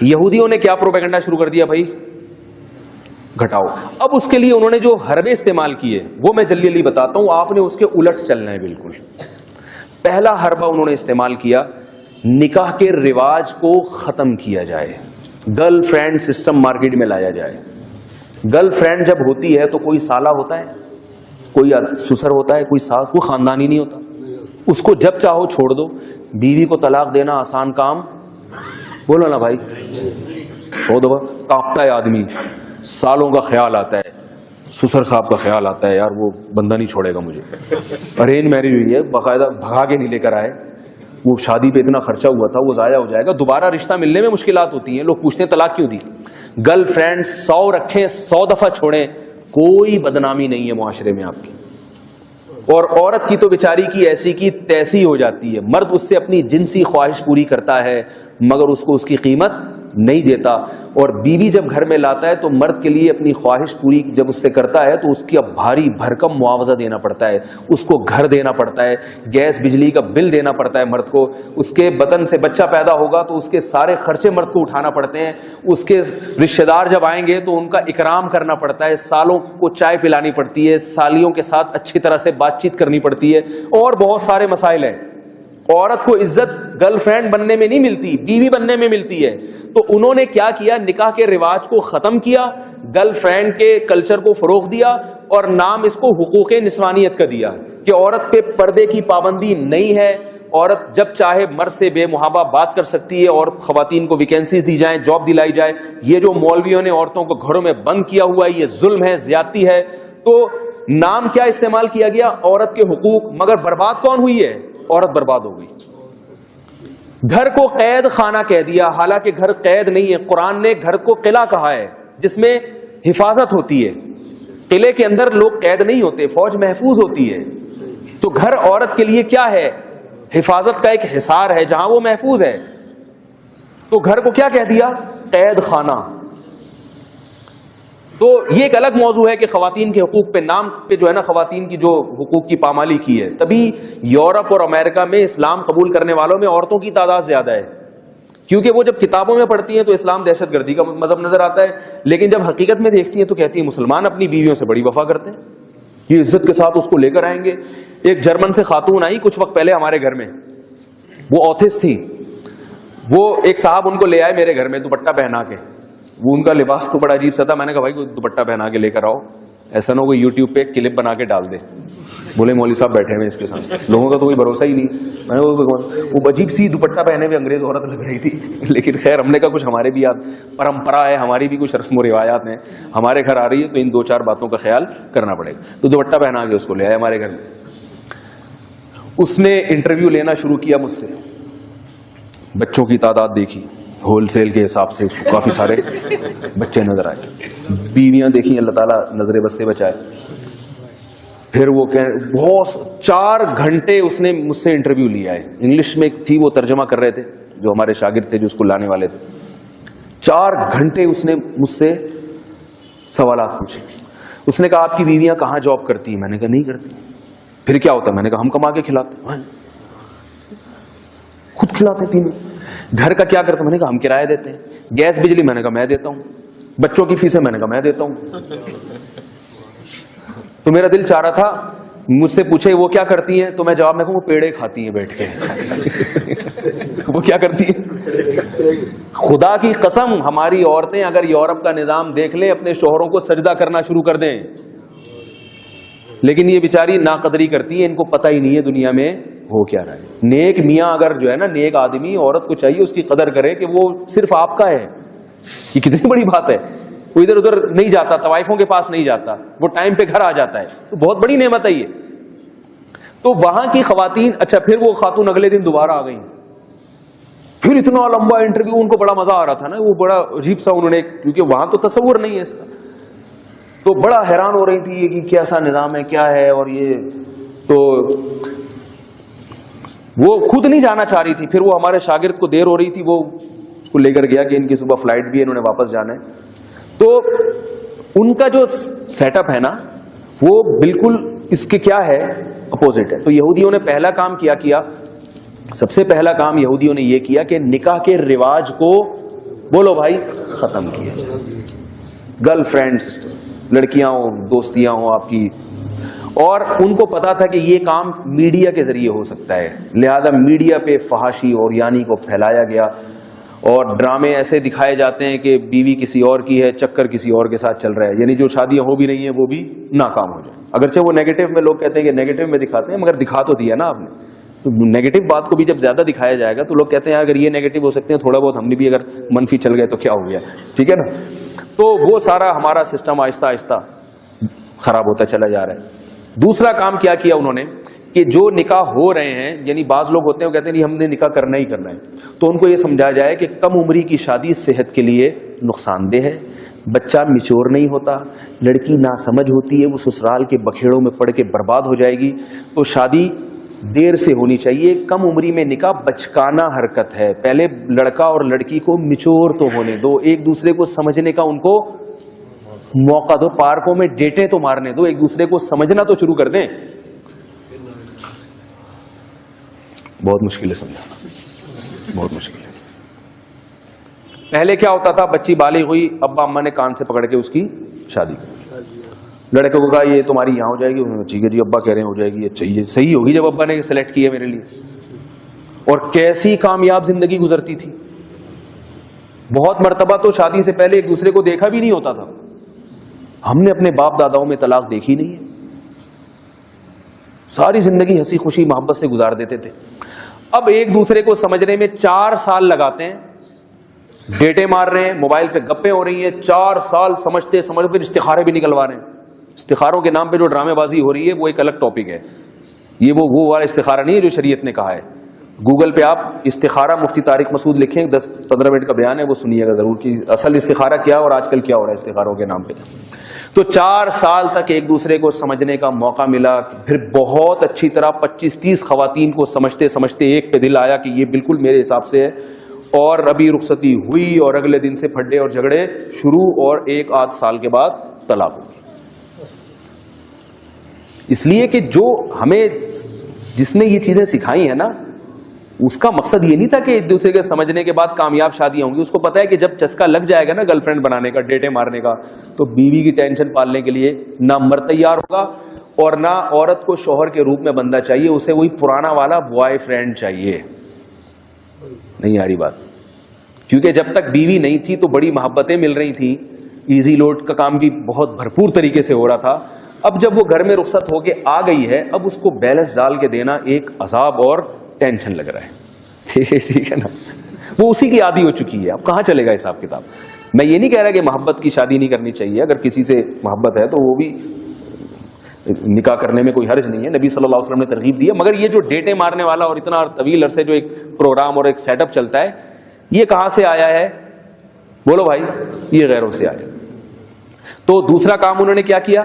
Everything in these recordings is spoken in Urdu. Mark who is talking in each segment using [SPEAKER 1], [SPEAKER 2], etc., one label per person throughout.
[SPEAKER 1] یہودیوں نے کیا پروپیگنڈا شروع کر دیا بھائی؟ گھٹاؤ. اب اس کے لیے انہوں نے جو حربے استعمال کیے وہ میں جلدی جلدی بتاتا ہوں, آپ نے اس کے الٹ چلنا ہے بالکل. پہلا حربہ انہوں نے استعمال کیا, نکاح کے رواج کو ختم کیا جائے, گرل فرینڈ سسٹم مارکیٹ میں لایا جائے. گرل فرینڈ جب ہوتی ہے تو کوئی سالہ ہوتا ہے, کوئی سسر ہوتا ہے, کوئی ساس, کوئی خاندانی نہیں ہوتا. اس کو جب چاہو چھوڑ دو. بیوی کو طلاق دینا آسان کام, بولو نا بھائی, 100 دفعہ کانپتا ہے آدمی, سالوں کا خیال آتا ہے, سسر صاحب کا خیال آتا ہے, یار وہ بندہ نہیں چھوڑے گا مجھے. ارینج میرج ہوئی ہے, باقاعدہ بھگا کے نہیں لے کر آئے, وہ شادی پہ اتنا خرچہ ہوا تھا وہ ضائع ہو جائے گا, دوبارہ رشتہ ملنے میں مشکلات ہوتی ہیں, لوگ پوچھتے ہیں طلاق کیوں دی. گرل فرینڈ 100 رکھیں, 100 دفعہ چھوڑیں, کوئی بدنامی نہیں ہے معاشرے میں آپ کی. اور عورت کی تو بیچاری کی ایسی کی تیسی ہو جاتی ہے, مرد اس سے اپنی جنسی خواہش پوری کرتا ہے مگر اس کو اس کی قیمت نہیں دیتا. اور بیوی جب گھر میں لاتا ہے تو مرد کے لیے اپنی خواہش پوری جب اس سے کرتا ہے تو اس کی اب بھاری بھرکم معاوضہ دینا پڑتا ہے, اس کو گھر دینا پڑتا ہے, گیس بجلی کا بل دینا پڑتا ہے مرد کو, اس کے بدن سے بچہ پیدا ہوگا تو اس کے سارے خرچے مرد کو اٹھانا پڑتے ہیں, اس کے رشتہ دار جب آئیں گے تو ان کا اکرام کرنا پڑتا ہے, سالوں کو چائے پلانی پڑتی ہے, سالیوں کے ساتھ اچھی طرح سے بات چیت کرنی پڑتی ہے, اور بہت سارے مسائل ہیں. عورت کو عزت گرل فرینڈ بننے میں نہیں ملتی, بیوی بننے میں ملتی ہے. تو انہوں نے کیا کیا, نکاح کے رواج کو ختم کیا, گرل فرینڈ کے کلچر کو فروغ دیا, اور نام اس کو حقوق نسوانیت کا دیا کہ عورت پہ پردے کی پابندی نہیں ہے, عورت جب چاہے مرد سے بے محابہ بات کر سکتی ہے, اور خواتین کو ویکینسیز دی جائیں, جاب دلائی جائے. یہ جو مولویوں نے عورتوں کو گھروں میں بند کیا ہوا ہے یہ ظلم ہے, زیادتی ہے. تو نام کیا استعمال کیا گیا, عورت کے حقوق, مگر برباد کون ہوئی ہے, عورت برباد ہو گئی. گھر کو قید خانہ کہہ دیا, حالانکہ گھر قید نہیں ہے. قرآن نے گھر کو قلعہ کہا ہے جس میں حفاظت ہوتی ہے. قلعے کے اندر لوگ قید نہیں ہوتے, فوج محفوظ ہوتی ہے. تو گھر عورت کے لیے کیا ہے, حفاظت کا ایک حصار ہے جہاں وہ محفوظ ہے. تو گھر کو کیا کہہ دیا, قید خانہ. تو یہ ایک الگ موضوع ہے کہ خواتین کے حقوق پہ نام پہ جو ہے نا خواتین کی جو حقوق کی پامالی کی ہے. تبھی یورپ اور امریکہ میں اسلام قبول کرنے والوں میں عورتوں کی تعداد زیادہ ہے, کیونکہ وہ جب کتابوں میں پڑھتی ہیں تو اسلام دہشت گردی کا مذہب نظر آتا ہے, لیکن جب حقیقت میں دیکھتی ہیں تو کہتی ہیں مسلمان اپنی بیویوں سے بڑی وفا کرتے ہیں, یہ عزت کے ساتھ اس کو لے کر آئیں گے. ایک جرمن سے خاتون آئی کچھ وقت پہلے ہمارے گھر میں, وہ آتھسٹ تھی. وہ ایک صاحب ان کو لے آئے میرے گھر میں دوپٹہ پہنا کے, وہ ان کا لباس تو بڑا عجیب سا تھا. میں نے کہا بھائی کوئی دوپٹہ پہنا کے لے کر آؤ, ایسا نہ ہو کوئی یوٹیوب پہ کلپ بنا کے ڈال دے. بولے مولوی صاحب بیٹھے ہوئے اس کے ساتھ, لوگوں کا تو کوئی بھروسہ ہی نہیں. میں نے وہ عجیب سی دوپٹہ پہنے ہوئے انگریز عورت لگ رہی تھی, لیکن خیر ہم نے کہا کچھ ہمارے بھی پرمپرا ہے, ہماری بھی کچھ رسم و روایات ہیں, ہمارے گھر آ رہی ہے تو ان 2-4 باتوں کا خیال کرنا پڑے گا. تو دوپٹہ پہنا کے اس کو لے آئے ہمارے گھر میں. اس نے انٹرویو لینا شروع کیا مجھ سے, بچوں کی تعداد دیکھی, ہول سیل کے حساب سے اس کو کافی سارے بچے نظر آئے. بیویاں دیکھیں, اللہ تعالیٰ نظر بد سے بچائے. پھر وہ بہت 4 گھنٹے اس نے مجھ سے انٹرویو لیا ہے. انگلش میں تھی, وہ ترجمہ کر رہے تھے جو ہمارے شاگرد تھے جو اس کو لانے والے تھے. 4 گھنٹے اس نے مجھ سے سوالات پوچھے. اس نے کہا آپ کی بیویاں کہاں جاب کرتی ہیں؟ میں نے کہا نہیں کرتی. پھر کیا ہوتا ہے؟ میں نے کہا ہم کما کے کھلاتے ہیں, خود کھلاتے ہیں تینوں. گھر کا کیا کرتے ہیں؟ میں نے کہا ہم کرایہ دیتے ہیں. گیس بجلی میں نے کہا میں دیتا ہوں. بچوں کی فیسیں میں نے کہا میں دیتا ہوں. تو میرا دل چاہ رہا تھا مجھ سے پوچھے وہ کیا کرتی ہیں, تو میں جواب میں کہوں وہ پیڑے کھاتی ہیں بیٹھ کے. وہ کیا کرتی ہیں؟ خدا کی قسم ہماری عورتیں اگر یورپ کا نظام دیکھ لیں اپنے شوہروں کو سجدہ کرنا شروع کر دیں, لیکن یہ بیچاری ناقدری کرتی ہے, ان کو پتہ ہی نہیں ہے دنیا میں ہو کیا رہا ہے. نیک میاں اگر جو ہے نا, نیک آدمی عورت کو چاہیے اس کی قدر کرے کہ وہ صرف آپ کا ہے. یہ کتنی بڑی بات ہے. وہ ادھر ادھر نہیں جاتا, طوائفوں کے پاس نہیں جاتا, وہ ٹائم پہ گھر آ جاتا ہے, تو بہت بڑی نعمت ہے یہ. تو وہاں کی خواتین, اچھا پھر وہ خاتون اگلے دن دوبارہ آ گئی. پھر اتنا لمبا انٹرویو, ان کو بڑا مزہ آ رہا تھا نا, وہ بڑا عجیب سا انہوں نے, کیونکہ وہاں تو تصور نہیں ہے اس کا, تو بڑا حیران ہو رہی تھی کہ کیسا نظام ہے, کیا ہے. اور یہ تو وہ خود نہیں جانا چاہ رہی تھی. پھر وہ ہمارے شاگرد کو دیر ہو رہی تھی, وہ اس کو لے کر گیا کہ ان کی صبح فلائٹ بھی ہے, انہوں نے واپس جانا ہے. تو ان کا جو سیٹ اپ ہے نا وہ بالکل اس کے کیا ہے, اپوزٹ ہے. تو یہودیوں نے پہلا کام کیا, سب سے پہلا کام یہودیوں نے یہ کیا کہ نکاح کے رواج کو بولو بھائی ختم کیا جائے. گرل فرینڈس, لڑکیاں ہوں, دوستیاں ہوں آپ کی, اور ان کو پتا تھا کہ یہ کام میڈیا کے ذریعے ہو سکتا ہے, لہذا میڈیا پہ فحاشی اور یعنی کو پھیلایا گیا, اور ڈرامے ایسے دکھائے جاتے ہیں کہ بیوی کسی اور کی ہے, چکر کسی اور کے ساتھ چل رہا ہے, یعنی جو شادیاں ہو بھی رہی ہیں وہ بھی ناکام ہو جائیں. اگرچہ وہ نیگیٹو میں, لوگ کہتے ہیں کہ نیگیٹو میں دکھاتے ہیں, مگر دکھا تو دیا نا آپ نے. تو نیگیٹو بات کو بھی جب زیادہ دکھایا جائے گا تو لوگ کہتے ہیں اگر یہ نیگیٹو ہو سکتے ہیں, تھوڑا بہت ہم نے بھی اگر منفی چل گئے تو کیا ہو گیا, ٹھیک ہے نا. تو وہ سارا ہمارا سسٹم آہستہ آہستہ خراب ہوتا چلا جا رہا ہے. دوسرا کام کیا کیا انہوں نے کہ جو نکاح ہو رہے ہیں, یعنی بعض لوگ ہوتے ہیں وہ کہتے ہیں ہم نے نکاح کرنا ہی کرنا ہے, تو ان کو یہ سمجھایا جائے کہ کم عمری کی شادی صحت کے لیے نقصان دہ ہے, بچہ میچور نہیں ہوتا, لڑکی ناسمجھ ہوتی ہے, وہ سسرال کے بکھیڑوں میں پڑ کے برباد ہو جائے گی, تو شادی دیر سے ہونی چاہیے. کم عمری میں نکاح بچکانہ حرکت ہے, پہلے لڑکا اور لڑکی کو میچور تو ہونے دو, ایک دوسرے کو سمجھنے کا ان کو موقع دو, پارکوں میں ڈیٹیں تو مارنے دو, ایک دوسرے کو سمجھنا تو شروع کر دیں. بہت مشکل ہے سمجھانا, بہت مشکل ہے. پہلے کیا ہوتا تھا, بچی بالغ ہوئی, ابا اما نے کان سے پکڑ کے اس کی شادی کی, لڑکے کو کہا یہ تمہاری یہاں ہو جائے گی, ٹھیک ہے جی ابا کہہ رہے ہیں ہو جائے گی, اچھا یہ صحیح ہوگی جب ابا نے سلیکٹ کیا میرے لیے. اور کیسی کامیاب زندگی گزرتی تھی. بہت مرتبہ تو شادی سے پہلے ایک دوسرے کو دیکھا بھی نہیں ہوتا تھا. ہم نے اپنے باپ داداؤں میں طلاق دیکھی نہیں ہے, ساری زندگی ہنسی خوشی محبت سے گزار دیتے تھے. اب ایک دوسرے کو سمجھنے میں 4 سال لگاتے ہیں, ڈیٹے مار رہے ہیں, موبائل پہ گپیں ہو رہی ہیں, 4 سال سمجھتے پھر استخارے بھی نکلوا رہے ہیں. استخاروں کے نام پہ جو ڈرامے بازی ہو رہی ہے وہ ایک الگ ٹاپک ہے, یہ وہ والا استخارہ نہیں ہے جو شریعت نے کہا ہے. گوگل پہ آپ استخارہ مفتی طارق مسعود لکھیں, 10-15 منٹ کا بیان ہے, وہ سنیے گا ضرور کہ اصل استخارہ کیا اور آج کل کیا ہو رہا ہے استخاروں کے نام پہ. تو 4 سال تک ایک دوسرے کو سمجھنے کا موقع ملا, پھر بہت اچھی طرح 25-30 خواتین کو سمجھتے سمجھتے ایک پہ دل آیا کہ یہ بالکل میرے حساب سے ہے, اور ابھی رخصتی ہوئی اور اگلے دن سے پھڈے اور جھگڑے شروع, اور 1-8 سال کے بعد طلاق ہوئی. اس لیے کہ جو ہمیں جس نے یہ چیزیں سکھائی ہیں نا, اس کا مقصد یہ نہیں تھا کہ ایک دوسرے کے سمجھنے کے بعد کامیاب شادیاں ہوں گی. اس کو پتا ہے کہ جب چسکا لگ جائے گا نا گرل فرینڈ بنانے کا, ڈیٹے مارنے کا, تو بیوی کی ٹینشن پالنے کے لیے نہ مرد تیار ہوگا اور نہ عورت کو شوہر کے روپ میں بندہ چاہیے, اسے وہی پرانا والا بوائے فرینڈ چاہیے. نہیں آ رہی بات؟ کیونکہ جب تک بیوی نہیں تھی تو بڑی محبتیں مل رہی تھیں, ایزی لوڈ کا کام بھی بہت بھرپور طریقے سے ہو رہا تھا. اب جب وہ گھر میں رخصت ہو کے آ گئی ہے, اب اس کو بیلنس ڈال کے دینا ایک عذاب اور ٹینشن لگ رہا ہے. ٹھیک ہے نا, وہ اسی کی عادی ہو چکی ہے, اب کہاں چلے گا حساب کتاب. میں یہ نہیں کہہ رہا کہ محبت کی شادی نہیں کرنی چاہیے, اگر کسی سے محبت ہے تو وہ بھی نکاح کرنے میں کوئی حرج نہیں ہے, نبی صلی اللہ علیہ وسلم نے ترغیب دی ہے. مگر یہ جو ڈیٹے مارنے والا اور اتنا طویل عرصے جو ایک پروگرام اور ایک سیٹ اپ چلتا ہے, یہ کہاں سے آیا ہے؟ بولو بھائی, یہ غیروں سے آیا. تو دوسرا کام انہوں نے کیا کیا,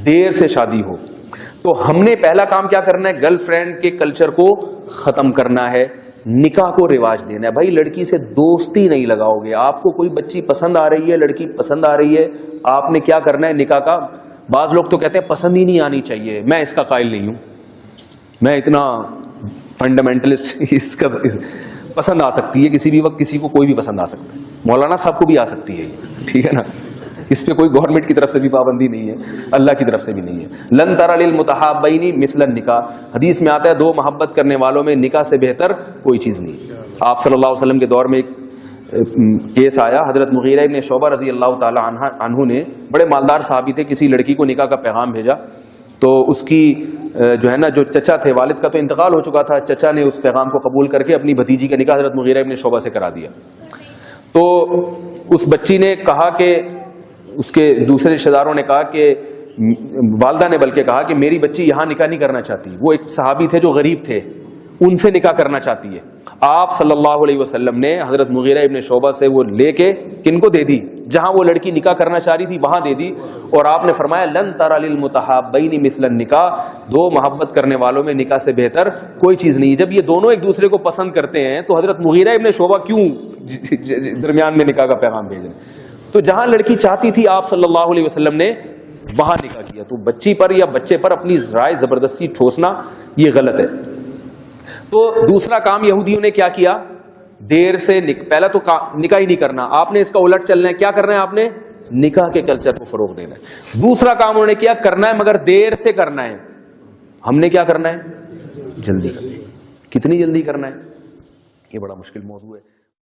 [SPEAKER 1] دیر سے شادی ہو. تو ہم نے پہلا کام کیا کرنا ہے, گرل فرینڈ کے کلچر کو ختم کرنا ہے, نکاح کو رواج دینا ہے. بھائی لڑکی سے دوستی نہیں لگاؤ گے, آپ کو کوئی بچی پسند آ رہی ہے, لڑکی پسند آ رہی ہے, آپ نے کیا کرنا ہے نکاح کا. بعض لوگ تو کہتے ہیں پسند ہی نہیں آنی چاہیے, میں اس کا قائل نہیں ہوں, میں اتنا فنڈامنٹلسٹ, اس کا پسند آ سکتی ہے کسی بھی وقت, کسی کو کوئی بھی پسند آ سکتا ہے, مولانا صاحب کو بھی آ سکتی ہے, ٹھیک ہے نا. اس پہ کوئی گورنمنٹ کی طرف سے بھی پابندی نہیں ہے, اللہ کی طرف سے بھی نہیں ہے. لن تر للمتحابین مثل النکاح, حدیث میں آتا ہے 2 محبت کرنے والوں میں نکاح سے بہتر کوئی چیز نہیں. آپ صلی اللہ علیہ وسلم کے دور میں ایک کیس آیا, حضرت مغیرہ ابن شعبہ رضی اللہ تعالی عنہ نے, بڑے مالدار صحابی تھے, کسی لڑکی کو نکاح کا پیغام بھیجا. تو اس کی جو ہے نا جو چچا تھے, والد کا تو انتقال ہو چکا تھا, چچا نے اس پیغام کو قبول کر کے اپنی بھتیجی کا نکاح حضرت مغیرہ ابن شعبہ سے کرا دیا. تو اس بچی نے کہا کہ, اس کے دوسرے رشتہ داروں نے کہا کہ, والدہ نے بلکہ کہا کہ میری بچی یہاں نکاح نہیں کرنا چاہتی. وہ ایک صحابی تھے جو غریب تھے, ان سے نکاح کرنا چاہتی ہے. آپ صلی اللہ علیہ وسلم نے حضرت مغیرہ ابن شعبہ سے وہ لے کے کن کو دے دی, جہاں وہ لڑکی نکاح کرنا چاہ رہی تھی وہاں دے دی. اور آپ نے فرمایا لن تر للمتحابین مثل النکاح, 2 محبت کرنے والوں میں نکاح سے بہتر کوئی چیز نہیں. جب یہ دونوں ایک دوسرے کو پسند کرتے ہیں تو حضرت مغیرہ ابن شعبہ کیوں درمیان میں نکاح کا پیغام بھیج رہے ہیں؟ تو جہاں لڑکی چاہتی تھی آپ صلی اللہ علیہ وسلم نے وہاں نکاح کیا. تو بچی پر یا بچے پر اپنی رائے زبردستی ٹھوسنا یہ غلط ہے. تو دوسرا کام یہودیوں نے کیا کیا, دیر سے پہلا تو نکاح ہی نہیں کرنا، آپ نے اس کا الٹ چلنا ہے. کیا کرنا ہے؟ آپ نے نکاح کے کلچر کو فروغ دینا ہے. دوسرا کام انہوں نے کیا کرنا ہے مگر دیر سے کرنا ہے. ہم نے کیا کرنا ہے؟ جلدی. کتنی جلدی کرنا ہے؟ یہ بڑا مشکل موضوع ہے.